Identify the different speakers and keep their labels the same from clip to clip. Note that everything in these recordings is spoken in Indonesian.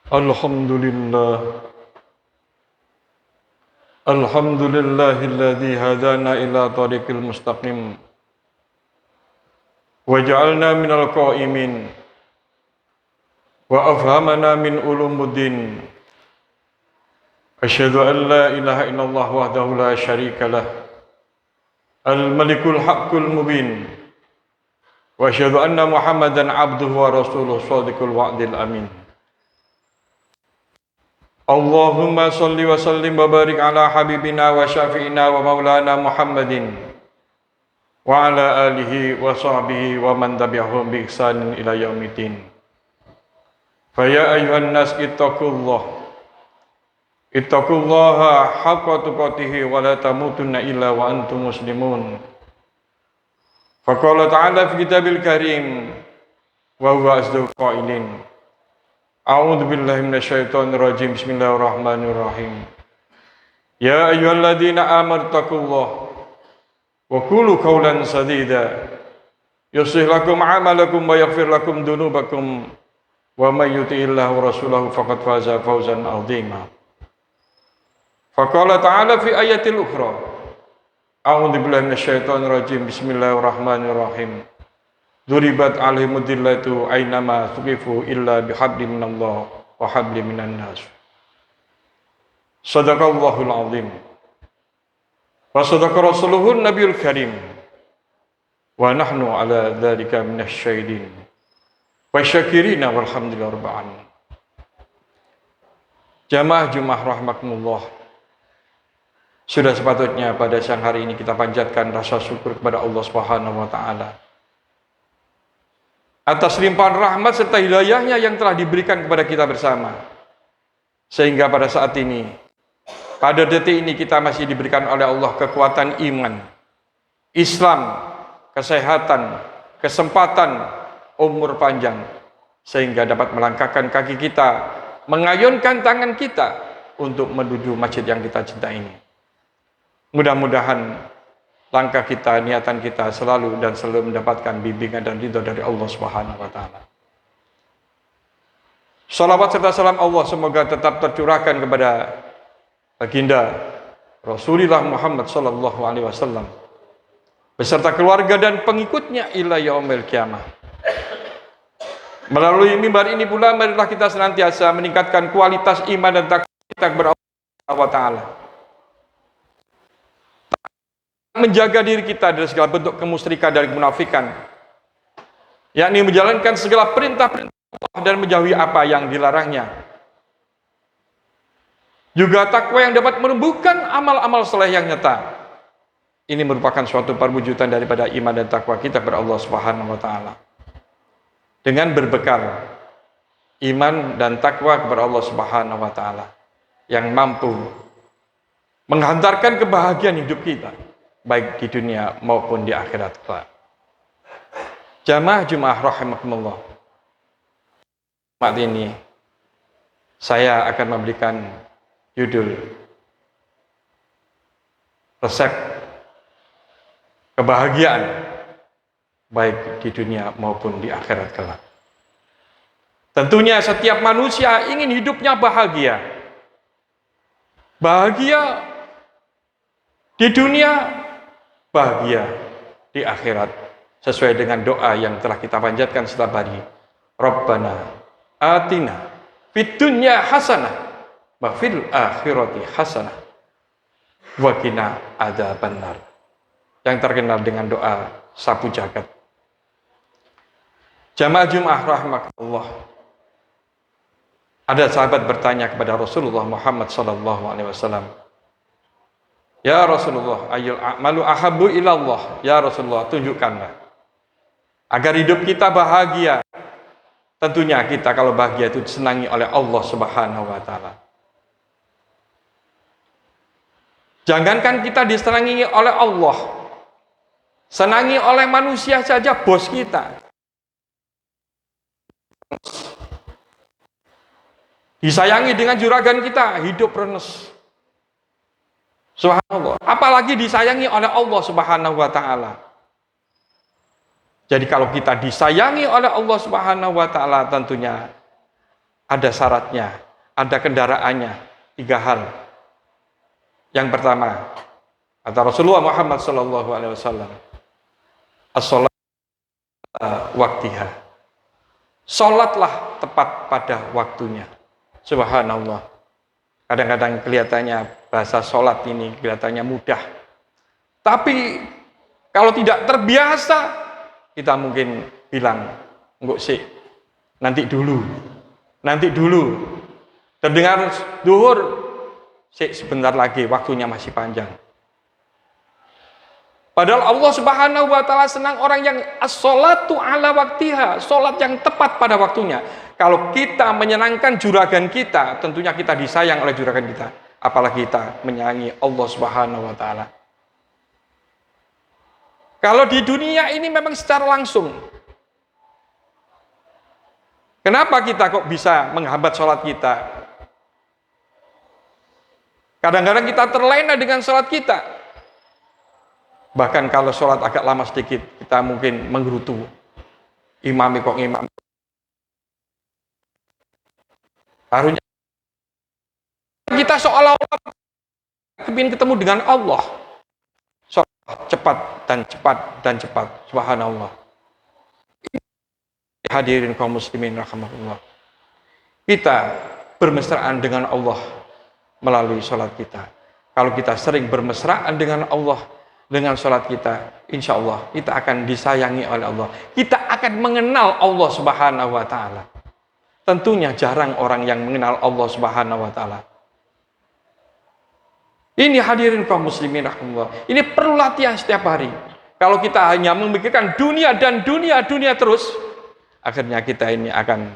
Speaker 1: Alhamdulillah. Alhamdulillahilladzi hadana ila tariqil mustaqim wa ja'alna minal qa'imin wa afhamana min ulumuddin. Asyhadu an la ilaha illallah wahdahu la syarika lah. Al-malikul haqqul mubin. Wa asyhadu anna Muhammadan abduhu wa rasuluhu shadiqul wa'dil amin. Allahumma salli wa sallim wa barik ala habibina wa syafi'ina wa maulana Muhammadin wa ala alihi wa sahbihi wa man tabi'ahum bi ihsanin ila yaumiddin. Fa ya ayyuhan nas ittaqullaha haqqa tuqatih wa la tamutunna illa wa antum muslimun. Fa qala ta'ala fi kitabil karim wa huwa asdaqul qailin. A'udzu billahi minasyaitonir rajim. Bismillahirrahmanirrahim. Ya ayyuhalladzina amanu taqullaha wa qulu qawlan sadida yuslih lakum a'malakum wa yaghfir lakum dzunubakum wa may yuti'illaha wa rasulahu faqad faza fawzan 'azima. Faqala ta'ala fi ayatil ukhra. A'udzu billahi minasyaitonir rajim. Bismillahirrahmanirrahim. Duribat alaihimud dillatu ainama tuqifu illa bihablin minallah wa hablin minan nas. Shadaqallahul azim. Wa sadaqa rasuluhun nabiyul karim. Wa nahnu ala dzalika minasyahidin wa syakirina walhamdulillahi rabbil alamin. Jamaah Jumat rahmatullah. Sudah sepatutnya pada siang hari ini kita panjatkan rasa syukur kepada Allah Subhanahu wa taala atas limpahan rahmat serta hidayahnya yang telah diberikan kepada kita bersama. Sehingga pada saat ini, pada detik ini kita masih diberikan oleh Allah kekuatan iman, Islam, kesehatan, kesempatan, umur panjang. Sehingga dapat melangkahkan kaki kita, mengayunkan tangan kita untuk menuju masjid yang kita cintai ini. Mudah-mudahan langkah kita, niatan kita selalu dan selalu mendapatkan bimbingan dan ridho dari Allah Subhanahu wa taala. Salawat serta salam Allah semoga tetap tercurahkan kepada baginda Rasulullah Muhammad sallallahu alaihi wasallam beserta keluarga dan pengikutnya ila yaumil qiyamah. Melalui mimbar ini pula marilah kita senantiasa meningkatkan kualitas iman dan takwa kita kepada Allah wa taala. Menjaga diri kita dari segala bentuk kemusyrikan dan kemunafikan, yakni menjalankan segala perintah-perintah Allah dan menjauhi apa yang dilarangnya. Juga takwa yang dapat menumbuhkan amal-amal saleh yang nyata. Ini merupakan suatu perwujudan daripada iman dan takwa kita kepada Allah Subhanahu wa taala. Dengan berbekal iman dan takwa kepada Allah Subhanahu wa taala yang mampu menghantarkan kebahagiaan hidup kita baik di dunia maupun di akhirat kelak. Jamaah Jumat rahimakumullah. Saat ini saya akan memberikan judul resep kebahagiaan baik di dunia maupun di akhirat kelak. Tentunya setiap manusia ingin hidupnya bahagia. Bahagia di dunia, bahagia di akhirat, sesuai dengan doa yang telah kita panjatkan setiap hari. Rabbana atina fid dunya hasanah wa fil akhirati hasanah wa qina adzabannar. Yang terkenal dengan doa sapu jagat. Jamaah Jumat rahimakumullah. Ada sahabat bertanya kepada Rasulullah Muhammad sallallahu alaihi wasallam, "Ya Rasulullah, ayyul a'malu ahabbu ilallah." Ya Rasulullah, tunjukkanlah agar hidup kita bahagia. Tentunya kita kalau bahagia itu disenangi oleh Allah Subhanahu wa taala. Jangankan kita disenangi oleh Allah, senangi oleh manusia saja, bos kita. Disayangi dengan juragan kita, hidup renes. Subhanallah. Apalagi disayangi oleh Allah Subhanahu wa taala. Jadi kalau kita disayangi oleh Allah Subhanahu wa taala, tentunya ada syaratnya, ada kendaraannya. 3 hal. Yang pertama, kata Rasulullah Muhammad SAW, as-sholat waktiha. Sholatlah tepat pada waktunya. Subhanallah. Kadang-kadang kelihatannya bahasa sholat ini kelihatannya mudah. Tapi kalau tidak terbiasa, kita mungkin bilang, enggak sih, nanti dulu. Terdengar duhur, sebentar lagi, waktunya masih panjang. Padahal Allah Subhanahu wa taala senang orang yang as-sholatu ala waktiha, sholat yang tepat pada waktunya. Kalau kita menyenangkan juragan kita, tentunya kita disayang oleh juragan kita. Apalagi kita menyayangi Allah Subhanahu wa taala. Kalau di dunia ini memang secara langsung. Kenapa kita kok bisa menghambat sholat kita? Kadang-kadang kita terlena dengan sholat kita. Bahkan kalau sholat agak lama sedikit, kita mungkin menggerutu. Imam. Harusnya kita seolah-olah ingin ketemu dengan Allah. Sholat cepat. Subhanallah. Hadirin kaum muslimin rahmatullah. Kita bermesraan dengan Allah melalui sholat kita. Kalau kita sering bermesraan dengan Allah dengan sholat kita, insya Allah kita akan disayangi oleh Allah. Kita akan mengenal Allah Subhanahu wa taala. Tentunya jarang orang yang mengenal Allah Subhanahu wa taala. Ini hadirin kaum muslimin rahmatullah. Ini perlu latihan setiap hari. Kalau kita hanya memikirkan dunia dan dunia terus, akhirnya kita ini akan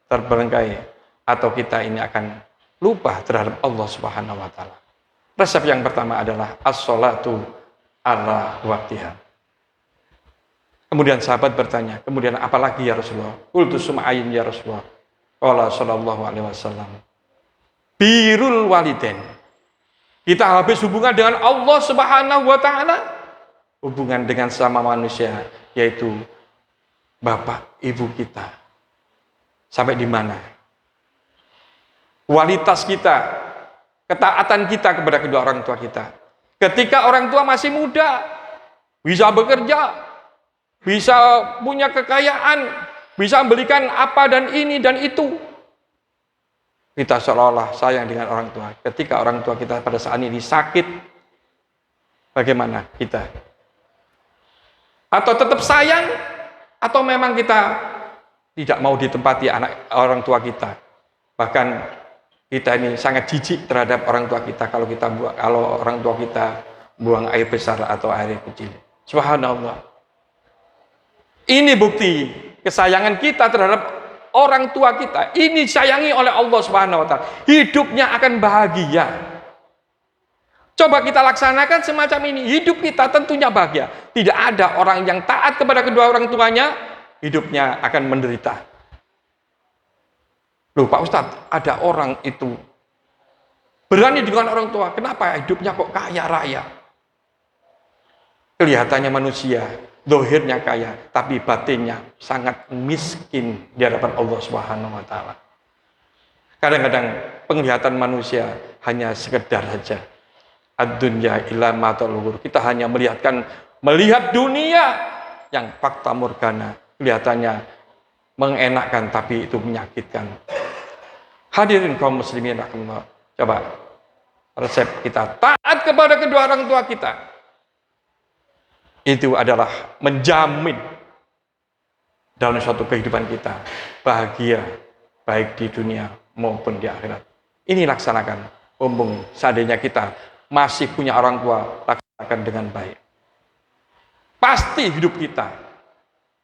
Speaker 1: terbelenggai atau kita ini akan lupa terhadap Allah Subhanahu wa taala. Resep yang pertama adalah as-sholatu ala waktiha. Kemudian sahabat bertanya, kemudian apa lagi ya Rasulullah? Qultu sum'ayin ya Rasulullah. Qala sallallahu alaihi wasallam, birrul walidain. Kita habis hubungan dengan Allah Subhanahu wa taala, hubungan dengan sama manusia, yaitu bapak ibu kita. Sampai di mana? Kualitas kita, ketaatan kita kepada kedua orang tua kita. Ketika orang tua masih muda, bisa bekerja, bisa punya kekayaan, bisa membelikan apa dan ini dan itu. Kita seolah-olah sayang dengan orang tua. Ketika orang tua kita pada saat ini sakit, bagaimana kita? Atau tetap sayang, atau memang kita tidak mau ditempati orang tua kita. Bahkan kita ini sangat jijik terhadap orang tua kita kalau orang tua kita buang air besar atau air kecil. Subhanallah. Ini bukti kesayangan kita terhadap orang tua kita. Ini disayangi oleh Allah Subhanahu wa taala. Hidupnya akan bahagia. Coba kita laksanakan semacam ini. Hidup kita tentunya bahagia. Tidak ada orang yang taat kepada kedua orang tuanya, hidupnya akan menderita. Loh Pak Ustadz, ada orang itu berani dengan orang tua. Kenapa hidupnya kok kaya raya? Kelihatannya manusia, zahirnya kaya, tapi batinnya sangat miskin di hadapan Allah Subhanahu wa taala. Kadang-kadang penglihatan manusia hanya sekedar saja. Ad-dunya illa matal ghurur. Kita hanya melihat dunia yang fakta morgana, kelihatannya mengenakkan tapi itu menyakitkan. Hadirin kaum muslimin rahimahullah. Coba resep kita taat kepada kedua orang tua kita. Itu adalah menjamin dalam suatu kehidupan kita bahagia baik di dunia maupun di akhirat. Ini laksanakan. Mumpung seandainya kita masih punya orang tua, laksanakan dengan baik. Pasti hidup kita,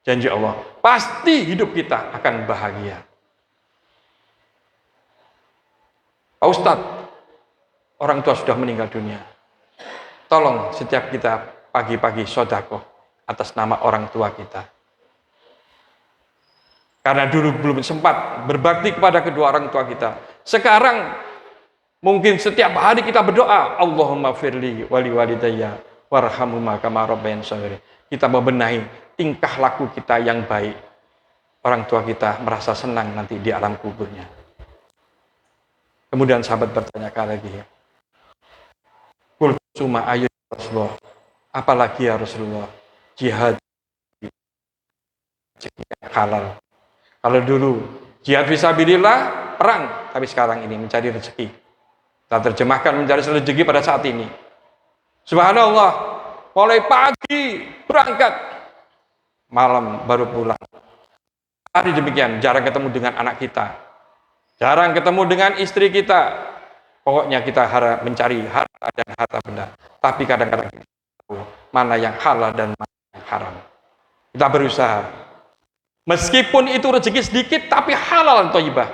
Speaker 1: janji Allah, pasti hidup kita akan bahagia. Pak Ustadz, orang tua sudah meninggal dunia. Tolong setiap kita pagi-pagi sedekah atas nama orang tua kita. Karena dulu belum sempat berbakti kepada kedua orang tua kita. Sekarang mungkin setiap hari kita berdoa, Allahumma firli wali walidayya warhamhuma kama rabbayani shaghira. Kita membenahi tingkah laku kita yang baik. Orang tua kita merasa senang nanti di alam kuburnya. Kemudian sahabat bertanya lagi, kul suma ayu Rasulullah, apalagi ya Rasulullah, jihad halal. Kalau dulu jihad fisabilillah perang, tapi sekarang ini mencari rezeki. Kita terjemahkan mencari rezeki pada saat ini. Subhanallah, mulai pagi berangkat, malam baru pulang. Hari demikian, jarang ketemu dengan anak kita, jarang ketemu dengan istri kita. Pokoknya kita mencari harta dan harta benda. Tapi kadang-kadang kita tahu mana yang halal dan mana yang haram. Kita berusaha. Meskipun itu rezeki sedikit, tapi halal thayyibah.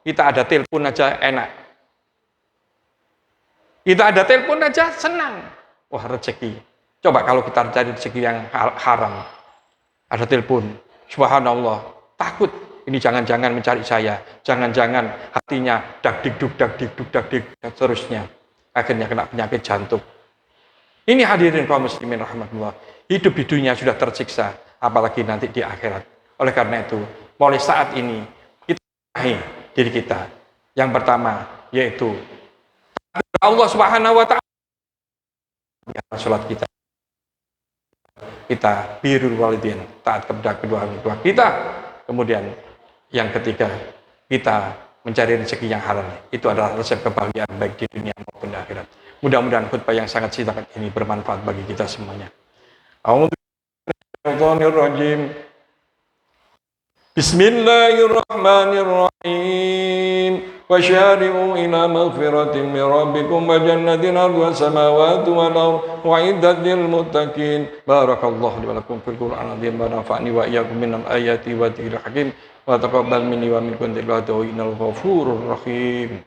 Speaker 1: Kita ada telepon aja enak. Kita ada telepon aja senang. Wah, rezeki. Coba kalau kita cari rezeki yang haram. Ada telepon. Subhanallah. Takut. Ini jangan-jangan mencari saya. Jangan-jangan hatinya dak-dik-duk, dak-dik-duk, dak-dik, dan seterusnya. Akhirnya kena penyakit jantung. Ini hadirin kaum muslimin rahmatullah. Hidup di dunia sudah tersiksa. Apalagi nanti di akhirat. Oleh karena itu, mulai saat ini, kita benahi diri kita. Yang pertama, yaitu Allah Subhanahu wa Ta'ala. Salat kita. Kita birrul walidain, taat kepada kedua orang tua kita. Kemudian yang ketiga, kita mencari rezeki yang halal. Itu adalah resep kebahagiaan baik di dunia maupun di akhirat. Mudah-mudahan khutbah yang sangat singkat ini bermanfaat bagi kita semuanya. A'udzubillahi Bismillahirrahmanirrahim. Wasyari'u ila maghfiratin min rabbikum wa jannatin 'arduha samawati wal ardh u'iddat lil muttaqin. Barakallahu li wa lakum fil Qur'anil 'azim wa nafa'ni wa iyyakum minal ayati wa dzikril hakim wa taqabbal minni wa minkum innal ghafurur rahim.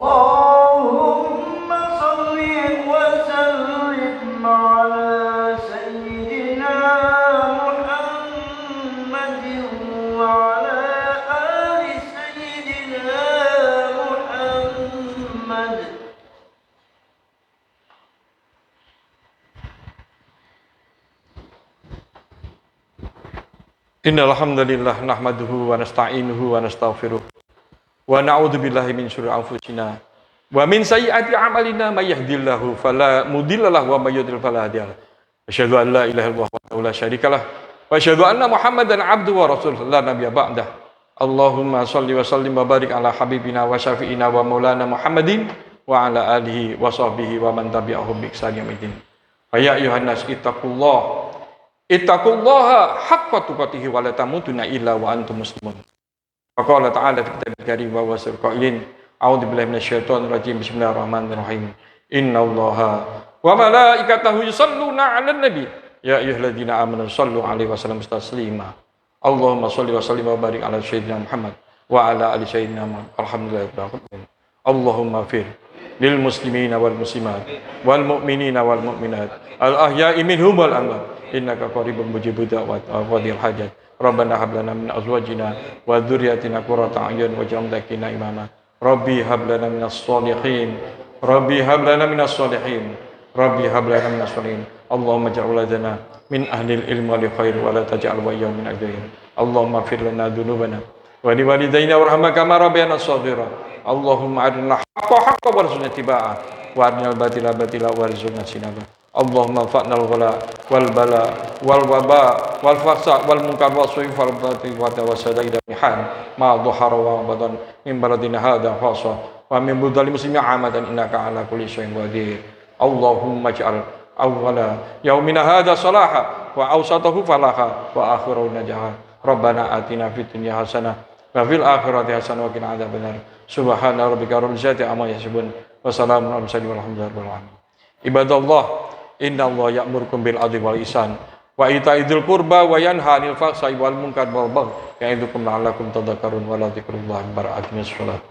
Speaker 1: Allahumma shalli wa sallim 'ala sayyidina Muhammadin wa 'ala ali sayyidina Muhammad. Innal hamdalillah nahmaduhu wa nasta'inuhu wa nastaghfiruh. Wa na'udzu billahi min syururi anfusina wa min sayyiati a'malina may yahdihillahu fala mudilla lahu wa may yudlil fala hadiya lahu. Asyhadu an la ilaha illallah wahdahu la syarika lah wa asyhadu anna Muhammadan 'abduhu wa rasuluhu la nabiyya ba'dah. Allahumma shalli wa sallim wa barik ala habibina wa syafi'ina wa maulana Muhammadin wa ala alihi wa sahbihi wa man tabi'ahum bi ihsan ila yaumil din. Ya ayyuhan nas ittaqullaha haqqa tuqatih wa la tamutunna illa wa antum muslimun. Faqala ta'ala fi kitabil karim wa wasal qailin a'udzu billahi minasyaitonir rajim bismillahirrahmanirrahim innallaha wa malaikatahu yusholluna 'alan nabi ya ayyuhalladzina amanu shallu 'alaihi wa sallimu taslima. Allahumma shalli wa sallim wa barik ala sayyidina Muhammad wa ala ali sayyidina Muhammad. Alhamdulillahirabbil alamin. Allahumma fir lil muslimina wal muslimat wal mu'minina wal mu'minat al ahya'i minhum wal amwat innaka qaribun mujibud da'wat wa dhil hajat. Rabbana hab lana min azwajina wa dzurriyyatina qurrata a'yun waj'alna lana imama. Rabbi hab lana minas sholihin. Rabbi hab lana minas sholihin. Rabbi hab lana minas sholihin. Allahumma ij'al ladana min ahlil ilmi wal khair wa la taj'al wayyahum min ajrin. Allahumma fir lana dzunubana wa li walidayna warhamna kama rabbayana shaghira. Allahumma arina haqqa warzuqna tibaa wa arina batila batila warzuqna sinaba. Allahumma fa'nal ghala wal bala wal waba wal fasa wal munkar wa su'i wal batil wa tawassada ila mihan ma dhahara wa badan min baladina hadha khassa wa min budal muslimin amadan innaka ala kulli syai'in qadir. Allahumma ij'al awwala yaumina hadha salaha wa awsatahu falaha wa akhirahu najaha. Rabbana atina fid dunya hasanah wa fil akhirati hasanah wa qina adzabannar. Subhana rabbika rabbil izzati amma yasifun wa salamun alal mursalin walhamdulillahi rabbil alamin. Ibadallah, innallaha ya'murukum bil 'adli wal ihsan wa ita'idzil qurba wa yanha 'anil fahsya'i wal munkar wal baghi ya'idukum la'allakum tadhakkarun wa la dzikrullahi akbar. Aqimus shalah.